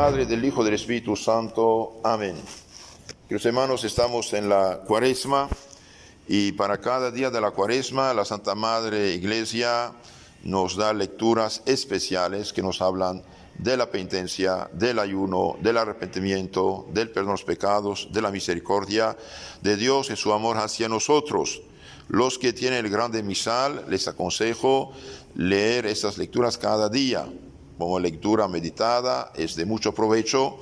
Padre, del Hijo, del Espíritu Santo. Amén. Queridos hermanos, estamos en la Cuaresma y para cada día de la Cuaresma la Santa Madre Iglesia nos da lecturas especiales que nos hablan de la penitencia, del ayuno, del arrepentimiento, del perdón de los pecados, de la misericordia de Dios y su amor hacia nosotros. Los que tienen el grande misal, les aconsejo leer estas lecturas cada día. Como lectura meditada es de mucho provecho,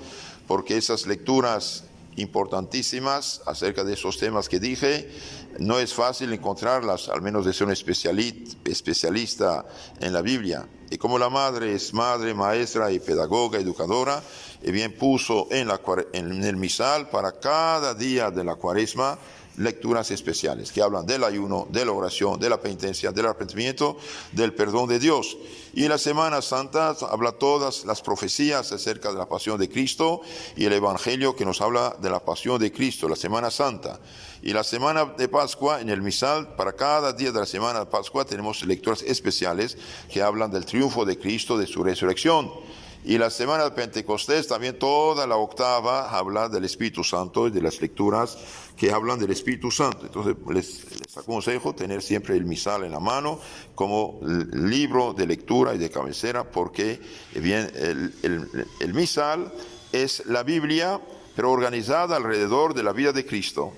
porque esas lecturas importantísimas acerca de esos temas que dije, no es fácil encontrarlas, al menos de ser un especialista en la Biblia. Y como la madre es madre, maestra y pedagoga, educadora, bien puso en el misal para cada día de la Cuaresma lecturas especiales que hablan del ayuno, de la oración, de la penitencia, del arrepentimiento, del perdón de Dios. Y en la Semana Santa habla todas las profecías acerca de la pasión de Cristo y el Evangelio que nos habla de la pasión de Cristo, la Semana Santa. Y la Semana de Pascua, en el misal, para cada día de la Semana de Pascua tenemos lecturas especiales que hablan del triunfo de Cristo, de su resurrección. Y la semana de Pentecostés, también toda la octava habla del Espíritu Santo y de las lecturas que hablan del Espíritu Santo. Entonces les aconsejo tener siempre el misal en la mano como libro de lectura y de cabecera, porque bien, el misal es la Biblia, pero organizada alrededor de la vida de Cristo.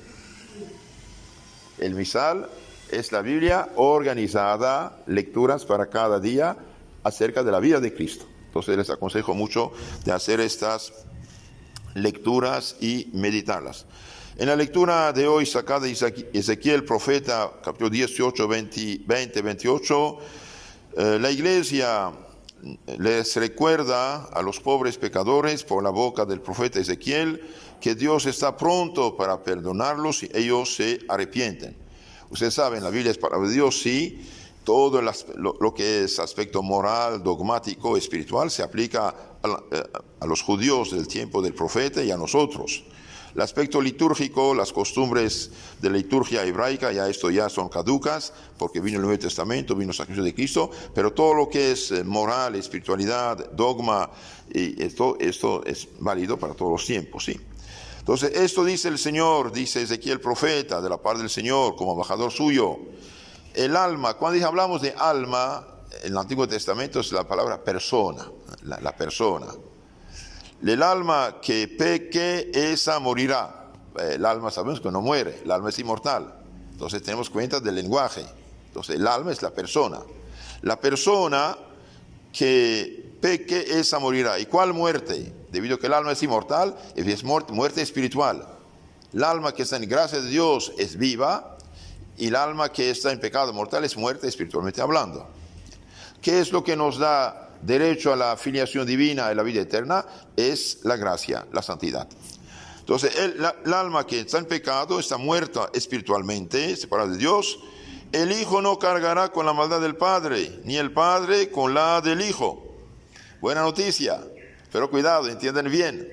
El misal es la Biblia organizada, lecturas para cada día acerca de la vida de Cristo. Entonces les aconsejo mucho de hacer estas lecturas y meditarlas. En la lectura de hoy sacada de Ezequiel, profeta, capítulo 18, 20, 28, la iglesia les recuerda a los pobres pecadores por la boca del profeta Ezequiel que Dios está pronto para perdonarlos si ellos se arrepienten. Ustedes saben, la Biblia es palabra de Dios, sí. Todo lo que es aspecto moral, dogmático, espiritual, se aplica a los judíos del tiempo del profeta y a nosotros. El aspecto litúrgico, las costumbres de la liturgia hebraica, ya son caducas, porque vino el Nuevo Testamento, vino el sacrificio de Cristo, pero todo lo que es moral, espiritualidad, dogma, y esto es válido para todos los tiempos, ¿sí? Entonces, esto dice el Señor, dice Ezequiel profeta, de la parte del Señor, como embajador suyo. El alma, cuando hablamos de alma, en el Antiguo Testamento es la palabra persona, la persona. El alma que peque, esa morirá. El alma sabemos que no muere, el alma es inmortal. Entonces tenemos cuenta del lenguaje. Entonces el alma es la persona. La persona que peque, esa morirá. ¿Y cuál muerte? Debido a que el alma es inmortal, es muerte espiritual. El alma que está en gracia de Dios es viva, y el alma que está en pecado mortal es muerte espiritualmente hablando. ¿Qué es lo que nos da derecho a la filiación divina y la vida eterna? Es la gracia, la santidad. Entonces, el alma que está en pecado está muerta espiritualmente, separada de Dios. El Hijo no cargará con la maldad del Padre, ni el Padre con la del Hijo. Buena noticia, pero cuidado, entiendan bien.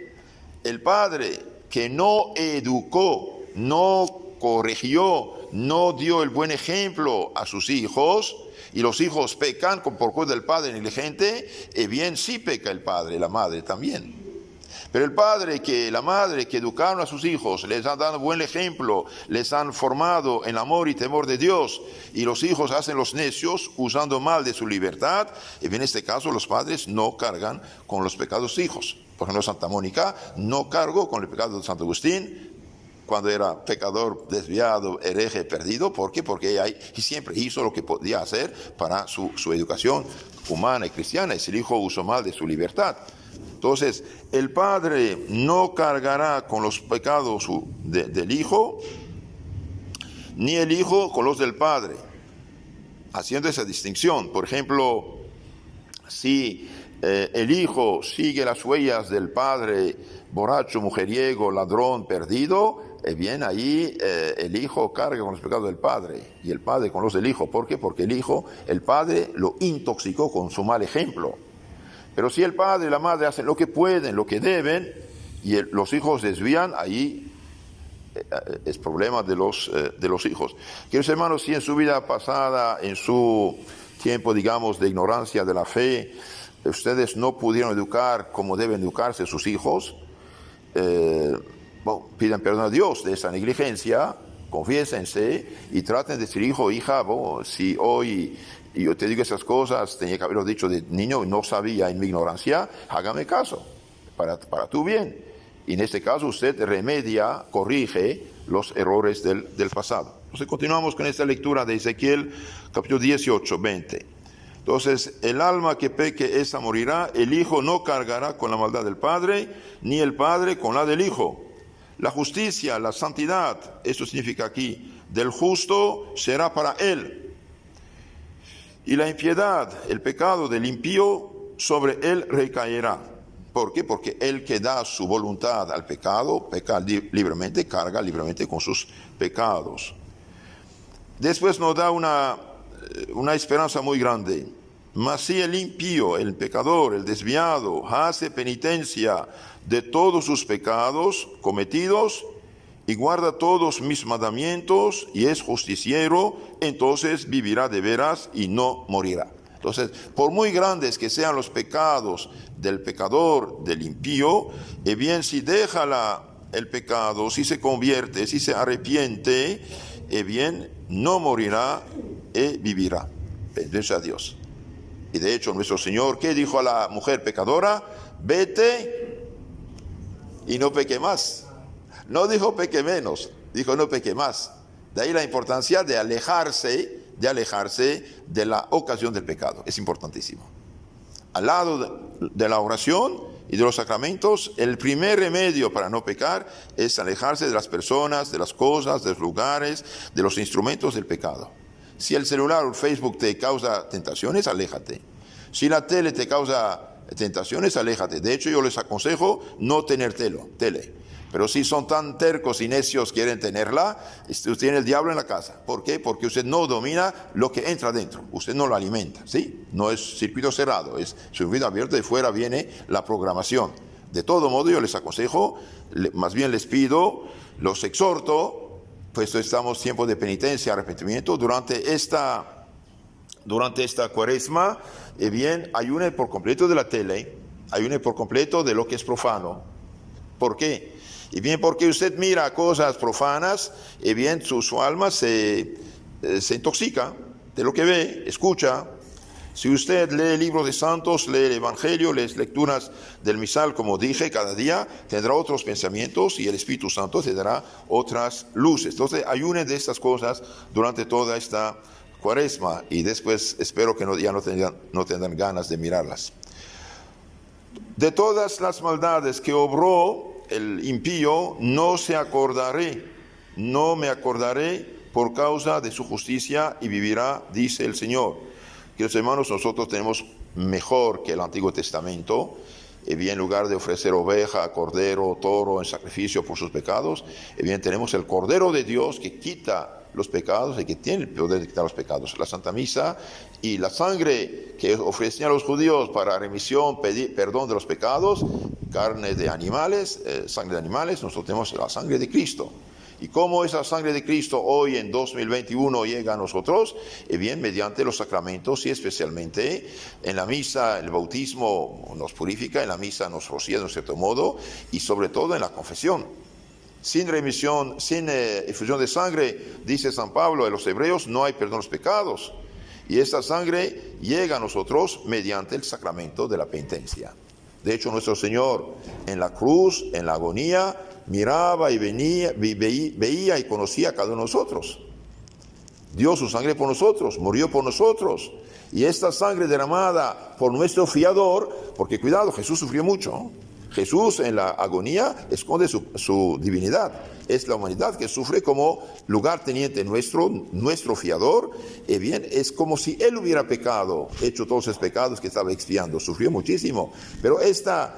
El Padre que no educó, no corrigió, no dio el buen ejemplo a sus hijos, y los hijos pecan por culpa del padre negligente, bien sí peca el padre y la madre también. Pero el padre la madre que educaron a sus hijos, les han dado buen ejemplo, les han formado en amor y temor de Dios, y los hijos hacen los necios usando mal de su libertad, y en este caso los padres no cargan con los pecados de sus hijos. Por ejemplo, Santa Mónica no cargó con el pecado de Santo Agustín cuando era pecador, desviado, hereje, perdido. ¿Por qué? Porque ella siempre hizo lo que podía hacer para su educación humana y cristiana, y si el hijo usó mal de su libertad. Entonces, el padre no cargará con los pecados del hijo, ni el hijo con los del padre, haciendo esa distinción. Por ejemplo, si el hijo sigue las huellas del padre, borracho, mujeriego, ladrón, perdido, bien, ahí el hijo carga con los pecados del padre y el padre con los del hijo. ¿Por qué? Porque el padre lo intoxicó con su mal ejemplo. Pero si el padre y la madre hacen lo que pueden, lo que deben, y los hijos desvían, ahí es problema de los hijos. Queridos hermanos, si en su vida pasada, en su tiempo, digamos, de ignorancia de la fe, ustedes no pudieron educar como deben educarse sus hijos, pidan perdón a Dios de esa negligencia, confiésense y traten de decir, hijo, hija, si hoy yo te digo esas cosas, tenía que haberlo dicho de niño, no sabía en mi ignorancia, hágame caso, para tu bien. Y en este caso usted remedia, corrige los errores del pasado. Entonces continuamos con esta lectura de Ezequiel, capítulo 18, 20. Entonces, el alma que peque, esa morirá, el hijo no cargará con la maldad del padre, ni el padre con la del hijo. La justicia, la santidad, esto significa aquí, del justo será para él. Y la impiedad, el pecado del impío, sobre él recaerá. ¿Por qué? Porque el que da su voluntad al pecado, peca libremente, carga libremente con sus pecados. Después nos da una esperanza muy grande. Mas si el impío, el pecador, el desviado, hace penitencia de todos sus pecados cometidos y guarda todos mis mandamientos y es justiciero, entonces vivirá de veras y no morirá. Entonces, por muy grandes que sean los pecados del pecador, del impío, bien, si deja el pecado, si se convierte, si se arrepiente, bien, no morirá y vivirá. Bendito sea Dios. Y de hecho, nuestro Señor, ¿qué dijo a la mujer pecadora? Vete y no peque más. No dijo peque menos, dijo no peque más. De ahí la importancia de alejarse de la ocasión del pecado. Es importantísimo. Al lado de la oración y de los sacramentos, el primer remedio para no pecar es alejarse de las personas, de las cosas, de los lugares, de los instrumentos del pecado. Si el celular o el Facebook te causa tentaciones, aléjate. Si la tele te causa tentaciones, aléjate. De hecho, yo les aconsejo no tener tele. Pero si son tan tercos y necios, quieren tenerla, usted tiene el diablo en la casa. ¿Por qué? Porque usted no domina lo que entra dentro. Usted no lo alimenta, ¿sí? No es circuito cerrado, es circuito abierto. De fuera viene la programación. De todo modo, yo les aconsejo, más bien les pido, los exhorto, pues estamos tiempo de penitencia, arrepentimiento. Durante esta cuaresma, bien, ayune por completo de la tele, ayune por completo de lo que es profano. ¿Por qué? Y bien, porque usted mira cosas profanas, y bien, su alma se intoxica de lo que ve, escucha. Si usted lee libros de santos, lee el Evangelio, lee lecturas del misal, como dije, cada día, tendrá otros pensamientos y el Espíritu Santo te dará otras luces. Entonces, ayunen de estas cosas durante toda esta cuaresma y después espero que ya no tendrán ganas de mirarlas. De todas las maldades que obró el impío, no me acordaré por causa de su justicia y vivirá, dice el Señor. Queridos hermanos, nosotros tenemos mejor que el Antiguo Testamento. Y bien, en lugar de ofrecer oveja, cordero, toro en sacrificio por sus pecados, y bien, tenemos el Cordero de Dios que quita los pecados y que tiene el poder de quitar los pecados. La Santa Misa y la sangre que ofrecían los judíos para remisión, perdón de los pecados, carne de animales, sangre de animales, nosotros tenemos la sangre de Cristo. ¿Y cómo esa sangre de Cristo hoy en 2021 llega a nosotros? Bien, mediante los sacramentos y especialmente en la misa, el bautismo nos purifica, en la misa nos rocía de un cierto modo y sobre todo en la confesión. Sin remisión, sin efusión de sangre, dice San Pablo a los hebreos, no hay perdón de los pecados. Y esta sangre llega a nosotros mediante el sacramento de la penitencia. De hecho, nuestro Señor en la cruz, en la agonía, miraba y veía y conocía a cada uno de nosotros. Dio su sangre por nosotros, murió por nosotros. Y esta sangre derramada por nuestro fiador, porque cuidado, Jesús sufrió mucho, ¿no? Jesús en la agonía esconde su divinidad. Es la humanidad que sufre como lugarteniente nuestro fiador. Y bien, es como si Él hubiera pecado, hecho todos esos pecados que estaba expiando. Sufrió muchísimo. Pero esta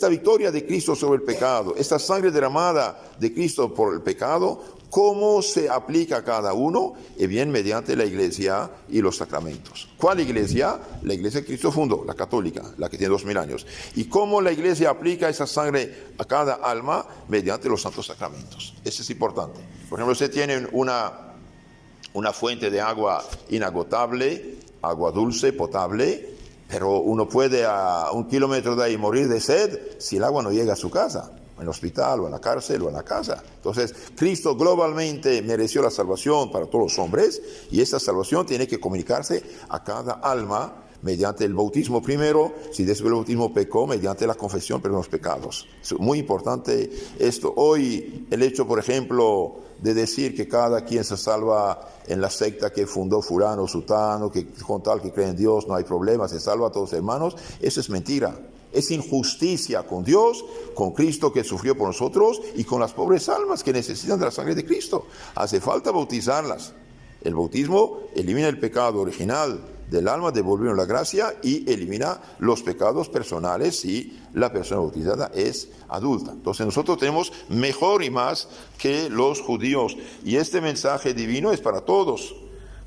victoria de Cristo sobre el pecado, esta sangre derramada de Cristo por el pecado, ¿cómo se aplica a cada uno? Bien, mediante la iglesia y los sacramentos. ¿Cuál iglesia? La iglesia que Cristo fundó, la católica, la que tiene 2000 años. ¿Y cómo la iglesia aplica esa sangre a cada alma? Mediante los santos sacramentos. Eso es importante. Por ejemplo, usted tiene una fuente de agua inagotable, agua dulce, potable, Pero uno puede a 1 kilómetro de ahí morir de sed si el agua no llega a su casa, en el hospital o en la cárcel o en la casa. Entonces, Cristo globalmente mereció la salvación para todos los hombres y esta salvación tiene que comunicarse a cada alma mediante el bautismo primero, si después del bautismo pecó, mediante la confesión de los pecados. Es muy importante esto. Hoy el hecho, por ejemplo, de decir que cada quien se salva en la secta que fundó fulano, sutano, que con tal que cree en Dios no hay problema, se salva a todos los hermanos, eso es mentira. Es injusticia con Dios, con Cristo que sufrió por nosotros y con las pobres almas que necesitan de la sangre de Cristo. Hace falta bautizarlas. El bautismo elimina el pecado original del alma, devolviendo la gracia y elimina los pecados personales si la persona bautizada es adulta. Entonces nosotros tenemos mejor y más que los judíos y este mensaje divino es para todos.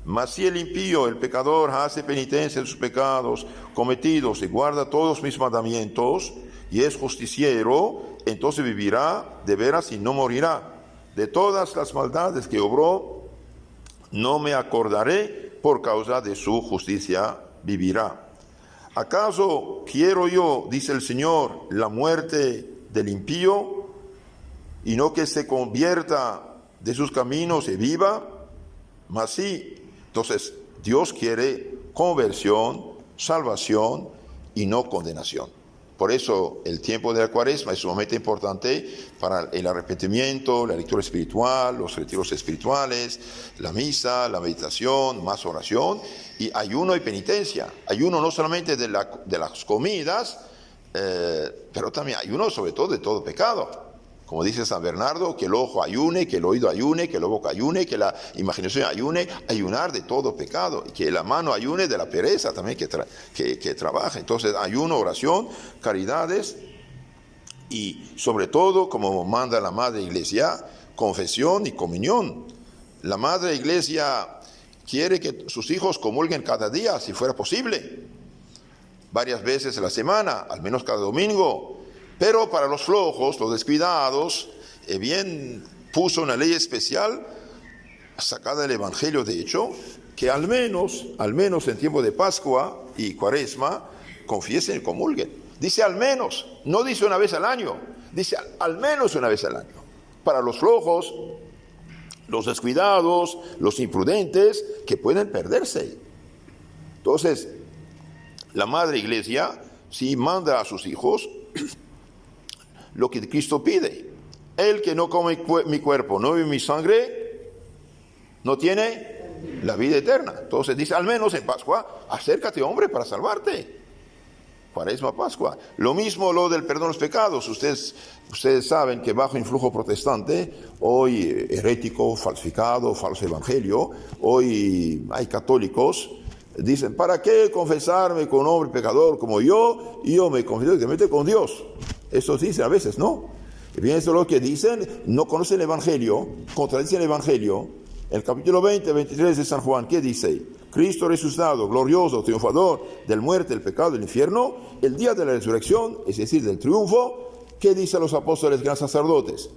Mas si el impío, el pecador, hace penitencia de sus pecados cometidos y guarda todos mis mandamientos y es justiciero, entonces vivirá de veras y no morirá. De todas las maldades que obró, no me acordaré, por causa de su justicia vivirá. ¿Acaso quiero yo, dice el Señor, la muerte del impío y no que se convierta de sus caminos y viva? Mas sí. Entonces, Dios quiere conversión, salvación y no condenación. Por eso el tiempo de la Cuaresma es sumamente importante para el arrepentimiento, la lectura espiritual, los retiros espirituales, la misa, la meditación, más oración y ayuno y penitencia. Ayuno no solamente de las comidas, pero también ayuno sobre todo de todo pecado. Como dice San Bernardo, que el ojo ayune, que el oído ayune, que la boca ayune, que la imaginación ayune, ayunar de todo pecado, y que la mano ayune de la pereza también que trabaja. Entonces, ayuno, oración, caridades, y sobre todo, como manda la Madre Iglesia, confesión y comunión. La Madre Iglesia quiere que sus hijos comulguen cada día, si fuera posible, varias veces a la semana, al menos cada domingo. Pero para los flojos, los descuidados, bien puso una ley especial, sacada del Evangelio de hecho, que al menos en tiempo de Pascua y Cuaresma, confiesen y comulguen. Dice al menos, no dice una vez al año, dice al menos una vez al año. Para los flojos, los descuidados, los imprudentes, que pueden perderse. Entonces, la Madre Iglesia sí manda a sus hijos lo que Cristo pide. El que no come mi cuerpo, no bebe mi sangre, no tiene la vida eterna. Entonces dice, al menos en Pascua, acércate, hombre, para salvarte. Cuaresma, Pascua. Lo mismo lo del perdón de los pecados. Ustedes saben que bajo influjo protestante, hoy herético, falsificado, falso evangelio, hoy hay católicos, dicen, ¿para qué confesarme con un hombre pecador como yo? Yo me confieso directamente con Dios. Eso dicen a veces, ¿no? Y bien, eso es lo que dicen, no conocen el Evangelio, contradicen el Evangelio. El capítulo 20, 23 de San Juan, ¿qué dice? Cristo resucitado, glorioso, triunfador del muerte, del pecado, del infierno, el día de la resurrección, es decir, del triunfo, ¿qué dicen los apóstoles gran sacerdotes?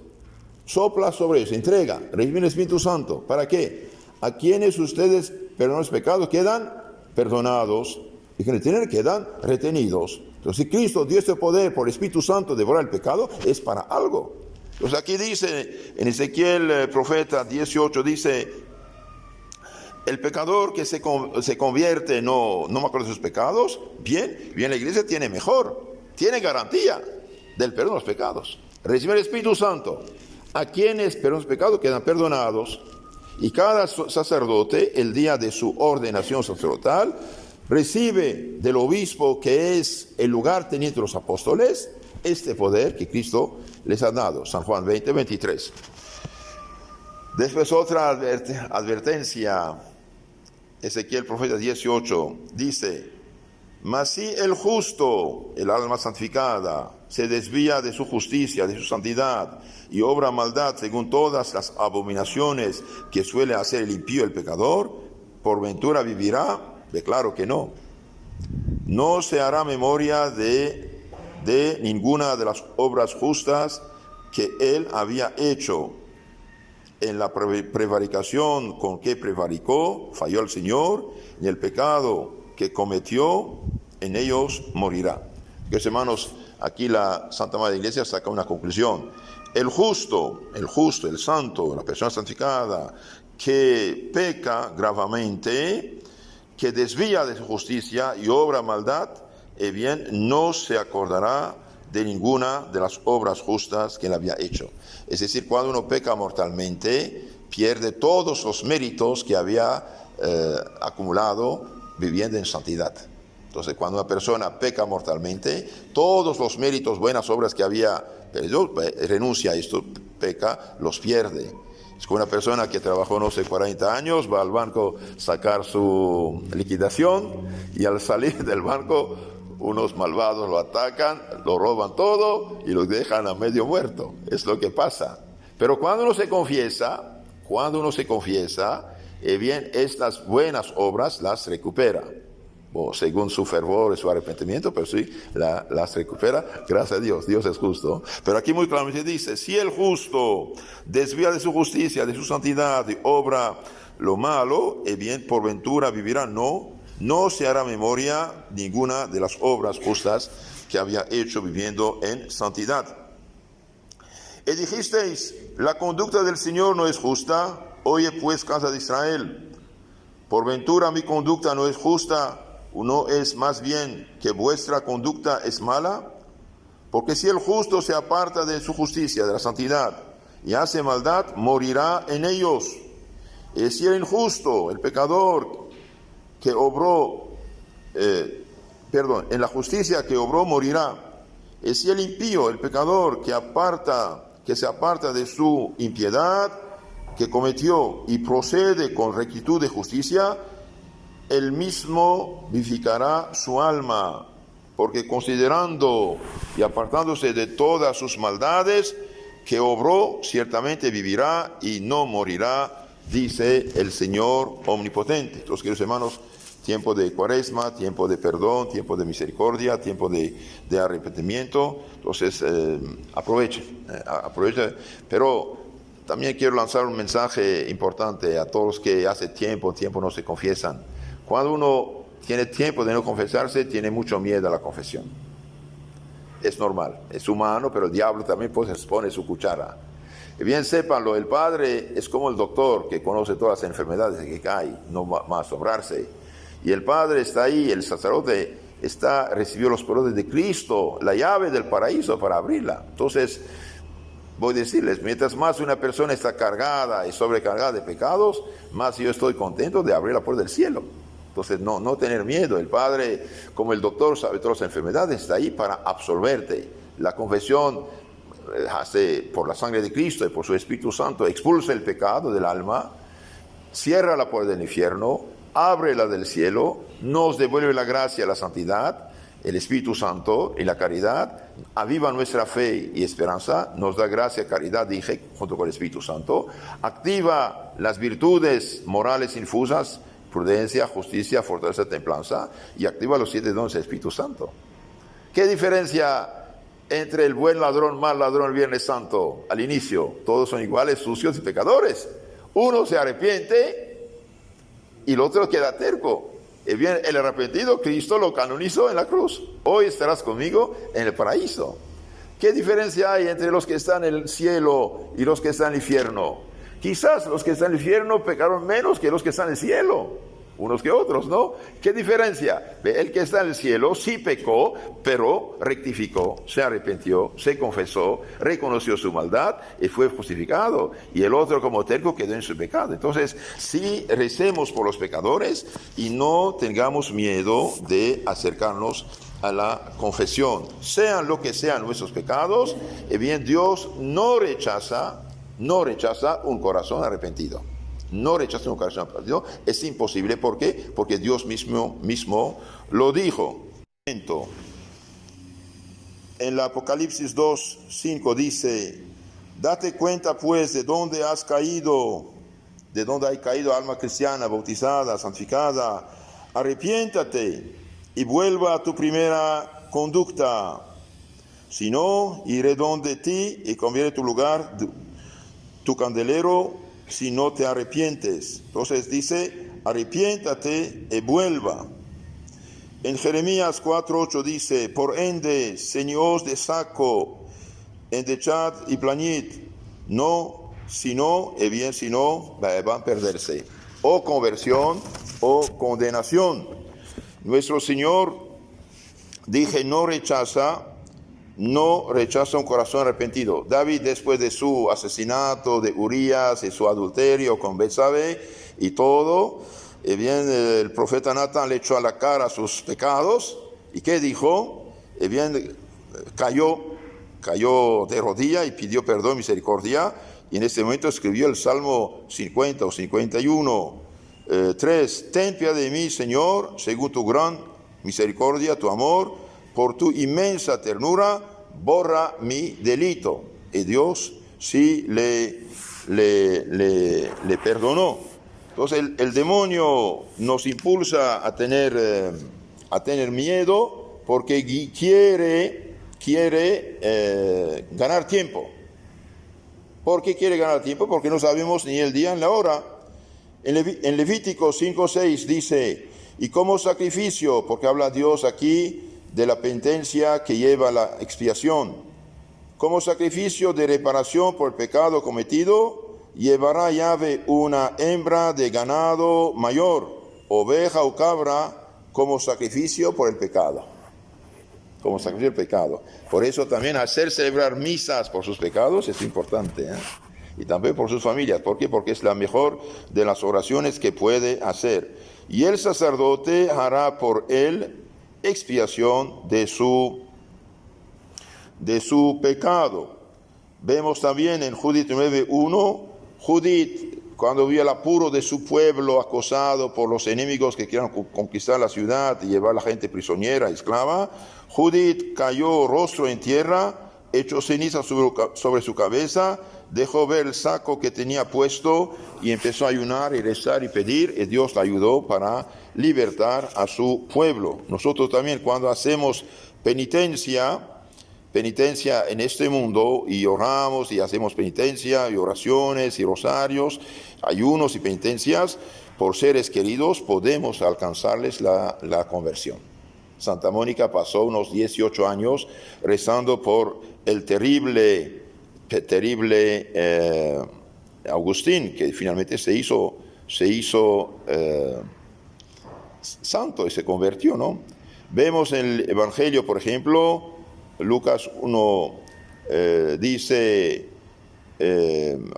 Sopla sobre ellos, entrega, reciben el Espíritu Santo. ¿Para qué? A quienes ustedes perdonan los pecados quedan perdonados y quienes tienen quedan retenidos. Entonces, si Cristo dio este poder por el Espíritu Santo de devorar el pecado, es para algo. Entonces, aquí dice, en Ezequiel, profeta 18, dice, el pecador que se convierte no me acuerdo de sus pecados, bien, la iglesia tiene tiene garantía del perdón de los pecados. Recibe el Espíritu Santo. A quienes perdonan los pecados quedan perdonados. Y cada sacerdote, el día de su ordenación sacerdotal, recibe del obispo, que es el lugar teniente de los apóstoles, este poder que Cristo les ha dado. San Juan 20, 23. Después otra advertencia. Ezequiel, profeta 18, dice, mas si el justo, el alma santificada, se desvía de su justicia, de su santidad, y obra maldad según todas las abominaciones que suele hacer el impío, el pecador, ¿por ventura vivirá? Declaro que no. No se hará memoria de ninguna de las obras justas que él había hecho. En la prevaricación con que prevaricó, falló el Señor, y el pecado que cometió, en ellos morirá. Hermanos, aquí la Santa Madre Iglesia saca una conclusión. El justo, el santo, la persona santificada, que peca gravemente, que desvía de su justicia y obra maldad, bien, no se acordará de ninguna de las obras justas que él había hecho. Es decir, cuando uno peca mortalmente, pierde todos los méritos que había acumulado viviendo en santidad. Entonces, cuando una persona peca mortalmente, todos los méritos, buenas obras que había perdido, renuncia a esto, peca, los pierde. Es como una persona que trabajó, no sé, 40 años, va al banco a sacar su liquidación y al salir del banco, unos malvados lo atacan, lo roban todo y lo dejan a medio muerto. Es lo que pasa. Pero cuando uno se confiesa, bien, estas buenas obras las recupera. Según su fervor y su arrepentimiento, pero sí, las recupera, gracias a Dios, Dios es justo. Pero aquí muy claramente dice, si el justo desvía de su justicia, de su santidad y obra lo malo, bien, por ventura vivirá, no se hará memoria ninguna de las obras justas que había hecho viviendo en santidad. Y dijisteis, la conducta del Señor no es justa, oye pues casa de Israel, por ventura mi conducta no es justa, ¿no es más bien que vuestra conducta es mala? Porque si el justo se aparta de su justicia, de la santidad, y hace maldad, morirá en ellos. Y si el injusto, el pecador, que obró, en la justicia que obró, morirá. Y si el impío, el pecador, que se aparta de su impiedad, que cometió y procede con rectitud de justicia, él mismo vivificará su alma, porque considerando y apartándose de todas sus maldades que obró, ciertamente vivirá y no morirá, dice el Señor omnipotente. Entonces, queridos hermanos, tiempo de cuaresma, tiempo de perdón, tiempo de misericordia, tiempo de arrepentimiento. Entonces, aprovechen, pero también quiero lanzar un mensaje importante a todos los que hace tiempo no se confiesan. Cuando uno tiene tiempo de no confesarse, tiene mucho miedo a la confesión. Es normal, es humano, pero el diablo también pues pone su cuchara. Y bien, sépanlo, el Padre es como el doctor que conoce todas las enfermedades que caen, no va a sobrarse. Y el Padre está ahí, el sacerdote recibió los poderes de Cristo, la llave del paraíso para abrirla. Entonces, voy a decirles, mientras más una persona está cargada y sobrecargada de pecados, más yo estoy contento de abrir la puerta del cielo. Entonces, no tener miedo. El Padre, como el doctor sabe todas las enfermedades, está ahí para absolverte. La confesión hace por la sangre de Cristo y por su Espíritu Santo, expulsa el pecado del alma, cierra la puerta del infierno, abre la del cielo, nos devuelve la gracia, la santidad, el Espíritu Santo y la caridad, aviva nuestra fe y esperanza, nos da gracia, caridad, dije, junto con el Espíritu Santo, activa las virtudes morales infusas, prudencia, justicia, fortaleza, templanza, y activa los 7 dones del Espíritu Santo. ¿Qué diferencia entre el buen ladrón, mal ladrón, el Viernes Santo? Al inicio, todos son iguales, sucios y pecadores. Uno se arrepiente y el otro queda terco. Bien, el arrepentido, Cristo lo canonizó en la cruz. Hoy estarás conmigo en el paraíso. ¿Qué diferencia hay entre los que están en el cielo y los que están en el infierno? Quizás los que están en el infierno pecaron menos que los que están en el cielo, unos que otros, ¿no? ¿Qué diferencia? El que está en el cielo sí pecó, pero rectificó, se arrepintió, se confesó, reconoció su maldad y fue justificado. Y el otro, como terco, quedó en su pecado. Entonces, sí recemos por los pecadores y no tengamos miedo de acercarnos a la confesión. Sean lo que sean nuestros pecados, bien, Dios no rechaza un corazón arrepentido. No rechaza un corazón arrepentido. Es imposible. ¿Por qué? Porque Dios mismo lo dijo. En el Apocalipsis 2:5 dice: date cuenta pues de dónde has caído, de dónde ha caído alma cristiana, bautizada, santificada. Arrepiéntate y vuelva a tu primera conducta. Si no, iré donde ti y cambiaré tu lugar, tu candelero, si no te arrepientes. Entonces dice, arrepiéntate y vuelva. En Jeremías 4:8 dice, por ende, señores de saco, endechad y plañid, no, si no, y bien si no, van a perderse. O conversión o condenación. Nuestro Señor, dije, no rechaza un corazón arrepentido. David, después de su asesinato de Urías y su adulterio con Betsabé y todo, bien, el profeta Natán le echó a la cara sus pecados. ¿Y qué dijo? Bien, cayó de rodillas y pidió perdón y misericordia. Y en este momento escribió el Salmo 50 o 51, 3. Ten piedad de mí, Señor, según tu gran misericordia, tu amor, por tu inmensa ternura, borra mi delito. Y Dios sí le perdonó. Entonces el demonio nos impulsa a tener miedo porque quiere ganar tiempo. ¿Por qué quiere ganar tiempo? Porque no sabemos ni el día ni la hora. En Levítico 5:6 dice, y como sacrificio, porque habla Dios aquí de la penitencia que lleva la expiación, como sacrificio de reparación por el pecado cometido, llevará Yahvé una hembra de ganado mayor, oveja o cabra, como sacrificio por el pecado. Como sacrificio del pecado. Por eso también hacer celebrar misas por sus pecados es importante, y también por sus familias. ¿Por qué? Porque es la mejor de las oraciones que puede hacer. Y el sacerdote hará por él expiación de su pecado. Vemos también en Judith 9:1, Judith, cuando vio el apuro de su pueblo acosado por los enemigos que quieran conquistar la ciudad y llevar a la gente prisionera, esclava, Judith cayó rostro en tierra, echó ceniza sobre su cabeza, dejó ver el saco que tenía puesto y empezó a ayunar y rezar y pedir, y Dios la ayudó para libertar a su pueblo. Nosotros también, cuando hacemos penitencia en este mundo, y oramos y hacemos penitencia y oraciones y rosarios, ayunos y penitencias por seres queridos, podemos alcanzarles la conversión. Santa Mónica pasó unos 18 años rezando por el terrible Agustín, que finalmente se hizo santo y se convirtió, ¿no? Vemos en el Evangelio, por ejemplo, Lucas 1 dice,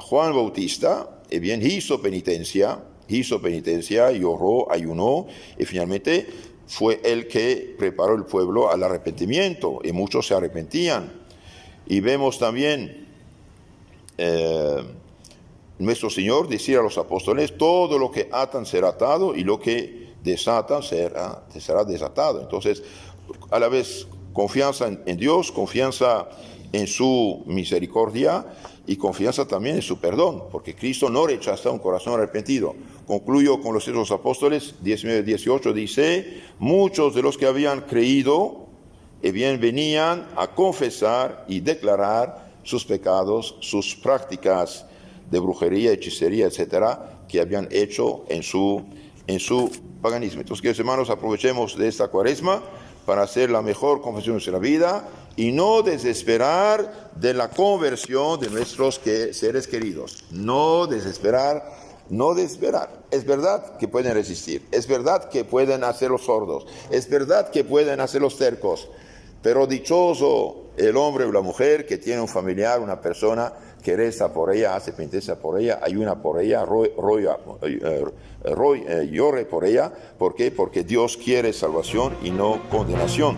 Juan Bautista, bien, hizo penitencia, y oró, ayunó, y finalmente fue el que preparó el pueblo al arrepentimiento, y muchos se arrepentían. Y vemos también nuestro Señor decir a los apóstoles, todo lo que atan será atado, y lo que desatan será desatado. Entonces, a la vez, confianza en Dios, confianza en su misericordia y confianza también en su perdón, porque Cristo no rechaza un corazón arrepentido. Concluyo con los Hechos de los Apóstoles 19-18, dice, muchos de los que habían creído, bien venían a confesar y declarar sus pecados, sus prácticas de brujería, hechicería, etcétera, que habían hecho en su paganismo. Entonces, queridos hermanos, aprovechemos de esta Cuaresma para hacer la mejor confesión de nuestra vida y no desesperar de la conversión de nuestros seres queridos. No desesperar. Es verdad que pueden resistir, es verdad que pueden hacer los sordos, es verdad que pueden hacer los tercos, pero dichoso el hombre o la mujer que tiene un familiar, una persona que reza por ella, hace penitencia por ella, ayuna por ella, llore por ella. ¿Por qué? Porque Dios quiere salvación y no condenación.